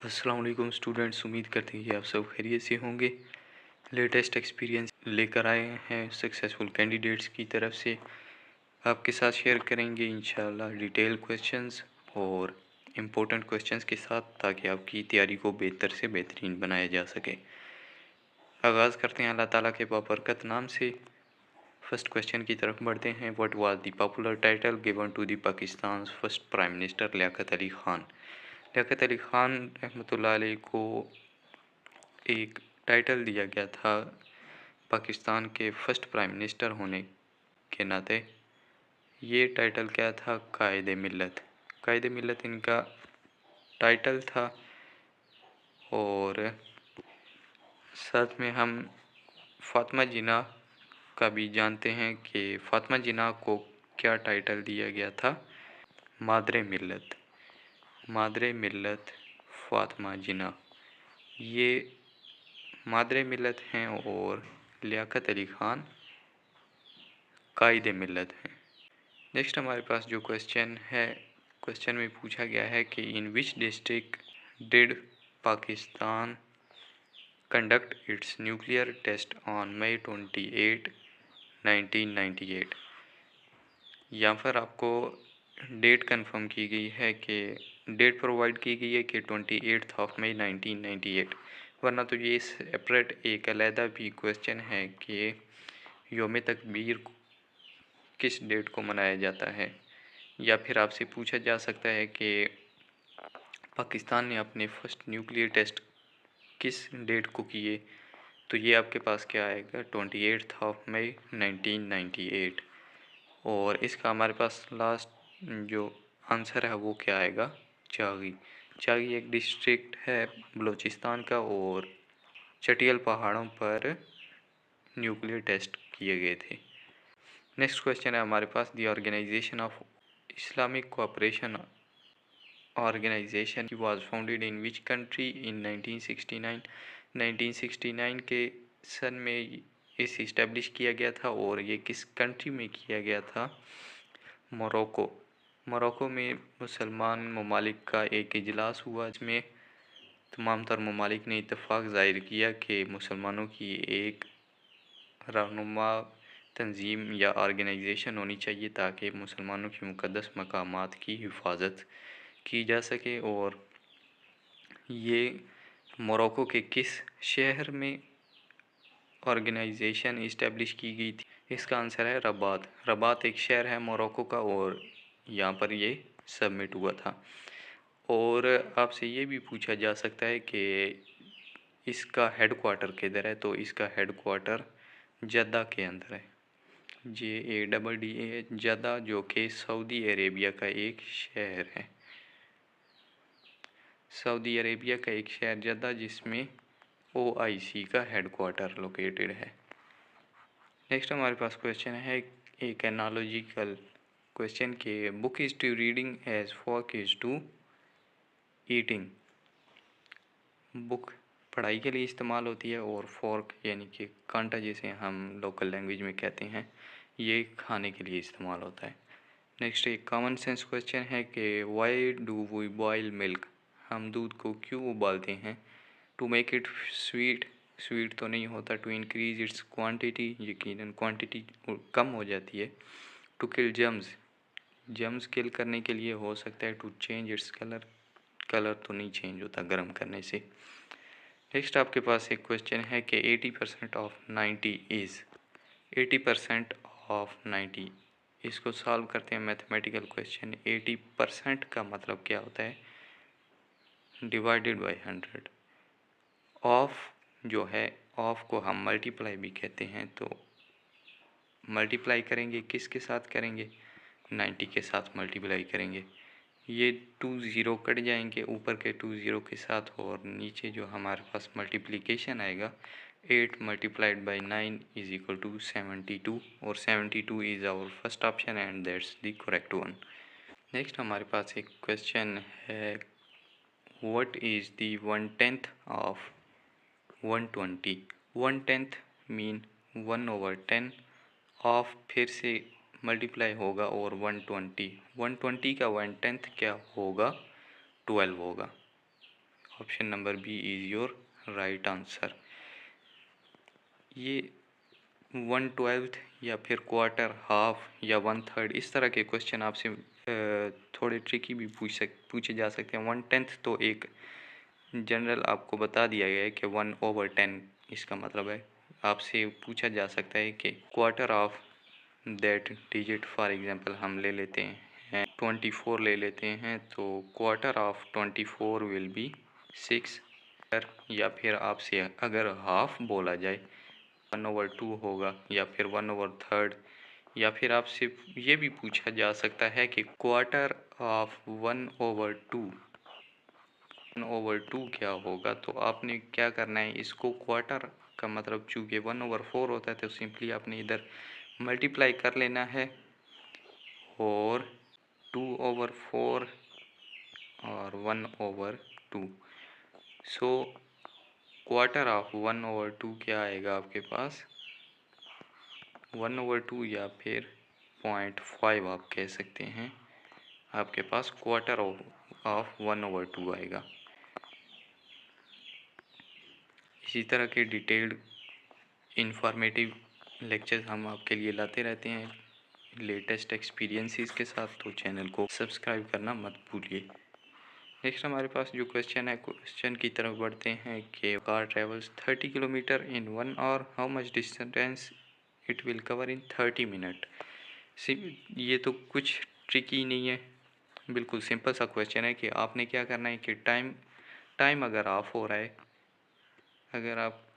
अस्सलाम वालेकुम स्टूडेंट्स, उम्मीद करते हैं कि आप सब खैरियत से होंगे। लेटेस्ट एक्सपीरियंस लेकर आए हैं सक्सेसफुल कैंडिडेट्स की तरफ से, आपके साथ शेयर करेंगे इंशाल्लाह डिटेल क्वेश्चंस और इम्पोर्टेंट क्वेश्चंस के साथ, ताकि आपकी तैयारी को बेहतर से बेहतरीन बनाया जा सके। आगाज़ करते हैं अल्लाह ताला के बाबरकत नाम से। फर्स्ट क्वेश्चन की तरफ बढ़ते हैं। What was the popular title given to the Pakistan first prime minister Liaquat Ali Khan. Liaquat Ali Khan रहमतुल्लाह अलैह को एक टाइटल दिया गया था पाकिस्तान के फर्स्ट प्राइम मिनिस्टर होने के नाते। ये टाइटल क्या था? कायदे मिल्लत। कायदे मिल्लत इनका टाइटल था। और साथ में हम फ़ातिमा जिन्ना का भी जानते हैं कि फ़ातिमा जिन्ना को क्या टाइटल दिया गया था? मादरे मिल्लत। मादरे मिल्लत फ़ातिमा जिन्ना, ये मादरे मिल्लत हैं और लियाकत अली ख़ान कायदे मिल्लत हैं। नेक्स्ट हमारे पास जो क्वेश्चन है, क्वेश्चन में पूछा गया है कि in which district did Pakistan conduct its nuclear test on May 28, 1998। यहाँ पर आपको डेट कंफर्म की गई है कि डेट प्रोवाइड की गई है कि 28 मई 1998, वरना तो ये सेपरेट एक अलहदा भी क्वेश्चन है कि यौम तकबीर किस डेट को मनाया जाता है। या फिर आपसे पूछा जा सकता है कि पाकिस्तान ने अपने फर्स्ट न्यूक्लियर टेस्ट किस डेट को किए, तो ये आपके पास क्या आएगा? 28 मई 1998। और इसका हमारे पास लास्ट जो आंसर है वो क्या आएगा? चागी। चागी एक डिस्ट्रिक्ट है बलूचिस्तान का, और चटियल पहाड़ों पर न्यूक्लियर टेस्ट किए गए थे। नेक्स्ट क्वेश्चन है हमारे पास, the organisation of Islamic cooperation organisation was founded in which country in 1969। 1969 के सन में इसे इस्टेब्लिश किया गया था, और ये किस कंट्री में किया गया था? मोरक्को। मोरक्को में मुसलमान ममालिक का एक इजलास हुआ, जिसमें तमाम तर ममालिक ने इत्तेफाक ज़ाहिर किया कि मुसलमानों की एक रहनुमा तंजीम या ऑर्गेनाइजेशन होनी चाहिए, ताकि मुसलमानों की मुक़द्दस मकामात की हिफाजत की जा सके। और ये मोरक्को के किस शहर में ऑर्गेनाइजेशन इस्टेब्लिश की गई थी? इसका आंसर है रबात। रबात एक शहर है मोरक्को का, और यहाँ पर ये सबमिट हुआ था। और आपसे ये भी पूछा जा सकता है कि इसका हेड क्वार्टर किधर है, तो इसका हेड क्वार्टर जद्दा के अंदर है। JADDA जद्दा, जो कि सऊदी अरेबिया का एक शहर है। सऊदी अरेबिया का एक शहर जद्दा, जिसमें OIC का हेड क्वार्टर लोकेटेड है। नेक्स्ट हमारे पास क्वेश्चन है एक एनालॉजिकल क्वेश्चन के, book is to reading as fork is to eating. Book पढ़ाई के लिए इस्तेमाल होती है, और फॉर्क यानी कि कांटा जिसे हम लोकल लैंग्वेज में कहते हैं, ये खाने के लिए इस्तेमाल होता है। नेक्स्ट एक कॉमन सेंस क्वेश्चन है कि why do we boil milk. हम दूध को क्यों उबालते हैं? To make it sweet. Sweet तो नहीं होता। टू इंक्रीज इट्स क्वांटिटी, यकीनन क्वांटिटी कम हो जाती है। To kill germs, germs kill करने के लिए हो सकता है। To change its colour, colour तो नहीं चेंज होता गर्म करने से। नेक्स्ट आपके पास एक क्वेश्चन है कि 80% ऑफ 90 इज़। 80% ऑफ 90, इसको सॉल्व करते हैं मैथमेटिकल क्वेश्चन। 80% का मतलब क्या होता है? Divided by 100। ऑफ जो है, ऑफ को हम मल्टीप्लाई भी कहते हैं, तो मल्टीप्लाई करेंगे किसके साथ करेंगे? 90 के साथ मल्टीप्लाई करेंगे। ये 2 ज़ीरो कट जाएंगे ऊपर के 2 ज़ीरो के साथ, और नीचे जो हमारे पास मल्टीप्लिकेशन आएगा, 8 multiplied by 9 is equal to 72, और 72 is our first option and that's the correct one. Next हमारे पास एक क्वेश्चन है, what is the 1/10 of 120। 1/10 mean 1/10 of, फिर से मल्टीप्लाई होगा, और 120 का 1/10 क्या होगा? 12 होगा। Option number B is your right answer. ये 1/12 या फिर क्वार्टर, हाफ या 1/3 इस तरह के क्वेश्चन आपसे थोड़े ट्रिकी भी पूछे जा सकते हैं। 1/10 तो एक जनरल आपको बता दिया गया है कि 1/10 इसका मतलब है। आपसे पूछा जा सकता है कि quarter of that digit, for example हम ले लेते हैं 24 ले लेते हैं, तो क्वार्टर ऑफ 24 विल बी 6। या फिर आपसे अगर हाफ बोला जाए 1/2 होगा, या फिर 1/3, या फिर आपसे ये भी पूछा जा सकता है कि क्वार्टर ऑफ 1/2 क्या होगा। तो आपने क्या करना है, इसको क्वार्टर का मतलब चूँकि 1/4 होता है तो सिंपली आपने इधर मल्टीप्लाई कर लेना है, और 2/4 और 1/2। सो क्वार्टर ऑफ 1/2 क्या आएगा आपके पास, 1/2 या फिर 0.5 आप कह सकते हैं। आपके पास क्वार्टर ऑफ 1/2 आएगा। इसी तरह के डिटेल्ड इंफॉर्मेटिव लेक्चर्स हम आपके लिए लाते रहते हैं लेटेस्ट एक्सपीरियंसेस के साथ, तो चैनल को सब्सक्राइब करना मत भूलिए। नेक्स्ट हमारे पास जो क्वेश्चन है, क्वेश्चन की तरफ बढ़ते हैं कि car travels 30 kilometre in 1 hour, how much distance it will cover in 30 minute. ये तो कुछ ट्रिकी नहीं है, बिल्कुल सिंपल सा क्वेश्चन है कि आपने क्या करना है कि टाइम अगर ऑफ हो रहा है, अगर आप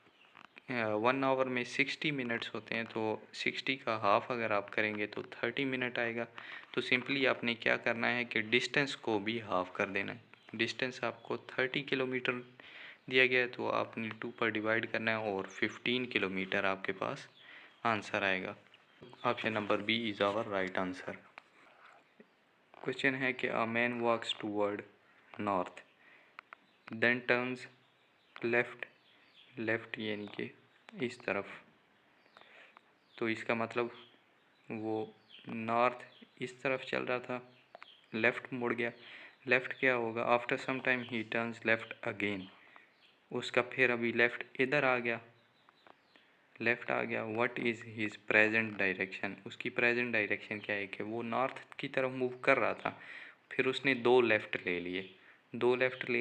1 आवर में 60 मिनट्स होते हैं, तो 60 का हाफ अगर आप करेंगे तो 30 मिनट आएगा। तो सिंपली आपने क्या करना है कि डिस्टेंस को भी हाफ कर देना है। डिस्टेंस आपको 30 किलोमीटर दिया गया है, तो आपने 2 पर डिवाइड करना है और 15 किलोमीटर आपके पास आंसर आएगा। Option number B is our right answer. Question है कि a man walks toward north then turns left यानी कि इस तरफ, तो इसका मतलब वो नॉर्थ इस तरफ चल रहा था, लेफ़्ट मुड़ गया। लेफ़्ट क्या होगा, after some time he turns left again, उसका फिर अभी लेफ़्ट इधर आ गया, लेफ़्ट आ गया। What is his present direction, उसकी प्रेजेंट डायरेक्शन क्या है कि वो नॉर्थ की तरफ मूव कर रहा था, फिर उसने 2 लेफ़्ट ले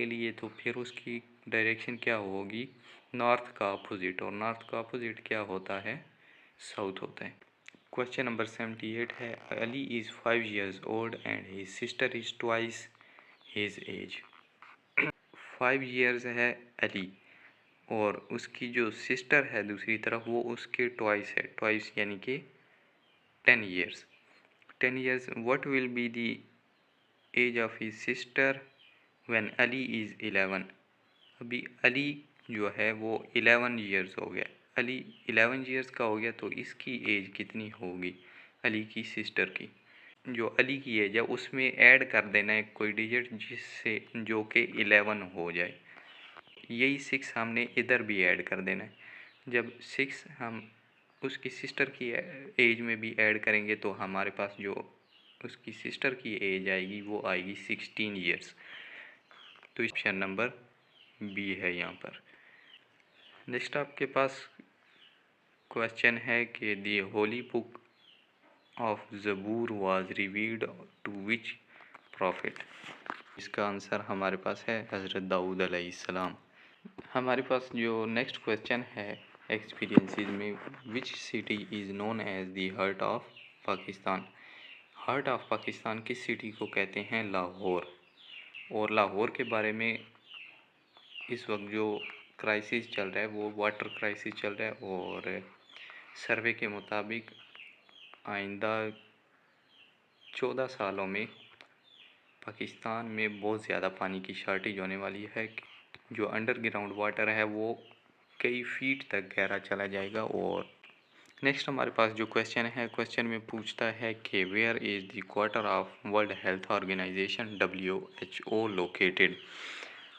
लिए, तो फिर उसकी डायरेक्शन क्या होगी, नॉर्थ का अपोजिट, और नॉर्थ का अपोजिट क्या होता है, साउथ होता है। क्वेश्चन नंबर 78 है, Ali is 5 years old and his sister is twice his age. 5 years है अली, और उसकी जो सिस्टर है दूसरी तरफ वो उसके ट्वाइस है, ट्वाइस यानी कि 10 years। 10 years, what will be the age of his sister when Ali is 11। अभी अली जो है वो 11 years हो गया, अली 11 years का हो गया, तो इसकी एज कितनी होगी अली की सिस्टर की। जो अली की एज है उसमें ऐड कर देना है कोई डिजिट जिससे जो कि 11 हो जाए, यही 6 हमने इधर भी ऐड कर देना है। जब 6 हम उसकी सिस्टर की एज में भी ऐड करेंगे तो हमारे पास जो उसकी सिस्टर की एज आएगी वो आएगी 16 years। तो ऑप्शन नंबर बी है यहाँ पर। नेक्स्ट आपके पास क्वेश्चन है कि the holy book of Zabur was revealed to which prophet. इसका आंसर हमारे पास है हज़रत दाऊद अलैहिस्सलाम। हमारे पास जो नेक्स्ट क्वेश्चन है एक्सपीरियंसेस में, which city is known as the heart of Pakistan. Heart of Pakistan किस सिटी को कहते हैं, लाहौर। और लाहौर के बारे में इस वक्त जो क्राइसिस चल रहा है वो वाटर क्राइसिस चल रहा है, और सर्वे के मुताबिक आइंदा 14 सालों में पाकिस्तान में बहुत ज़्यादा पानी की शॉर्टेज होने वाली है। जो अंडरग्राउंड वाटर है वो कई फीट तक गहरा चला जाएगा। और नेक्स्ट हमारे पास जो क्वेश्चन है, क्वेश्चन में पूछता है कि where is the quarter of World Health Organization WHO located.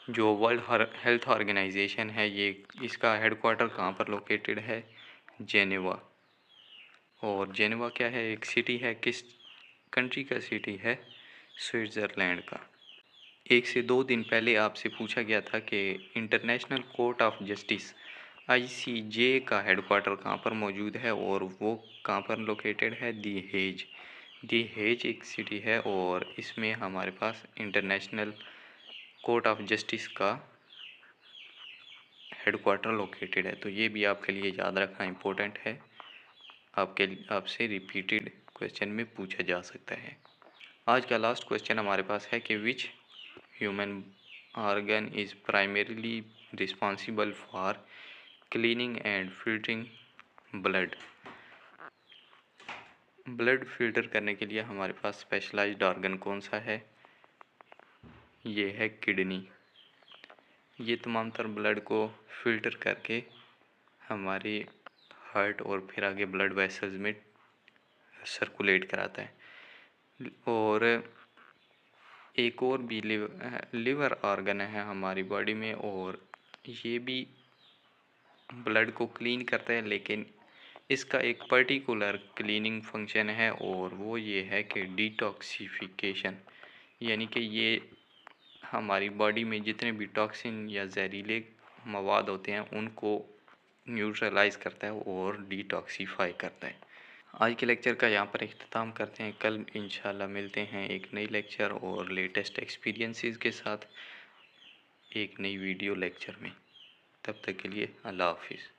जो वर्ल्ड हेल्थ ऑर्गेनाइजेशन है ये इसका हेडक्वार्टर कहाँ पर लोकेटेड है, जेनेवा। और जेनेवा क्या है, एक सिटी है, किस कंट्री का सिटी है, स्विट्ज़रलैंड का। 1 से 2 दिन पहले आपसे पूछा गया था कि international court of justice ICJ का हेडक्वार्टर कहाँ पर मौजूद है और वो कहाँ पर लोकेटेड है। दी हेज। दी हेज एक सिटी है और इसमें हमारे पास इंटरनेशनल कोर्ट ऑफ जस्टिस का हेडक्वार्टर लोकेटेड है। तो ये भी आपके लिए याद रखना इम्पोर्टेंट है, आपसे रिपीटेड क्वेश्चन में पूछा जा सकता है। आज का लास्ट क्वेश्चन हमारे पास है कि which human organ is primarily responsible for cleaning and filtering blood. Blood filter करने के लिए हमारे पास स्पेशलाइज्ड ऑर्गन कौन सा है? ये है किडनी। ये तमाम तर ब्लड को फिल्टर करके हमारे हार्ट और फिर आगे ब्लड वेसल्स में सर्कुलेट कराता है। और एक और भी लिवर ऑर्गन है हमारी बॉडी में और ये भी ब्लड को क्लीन करता है, लेकिन इसका एक पर्टिकुलर क्लीनिंग फंक्शन है और वो ये है कि डिटॉक्सिफिकेशन, यानी कि ये हमारी बॉडी में जितने भी टॉक्सिन या जहरीले मवाद होते हैं उनको न्यूट्रलाइज करता है और डिटॉक्सीफाई करता है। आज के लेक्चर का यहाँ पर इख्तिताम करते हैं। कल इंशाल्लाह मिलते हैं एक नई लेक्चर और लेटेस्ट एक्सपीरियंसेस के साथ एक नई वीडियो लेक्चर में। तब तक के लिए अल्लाह हाफिज़।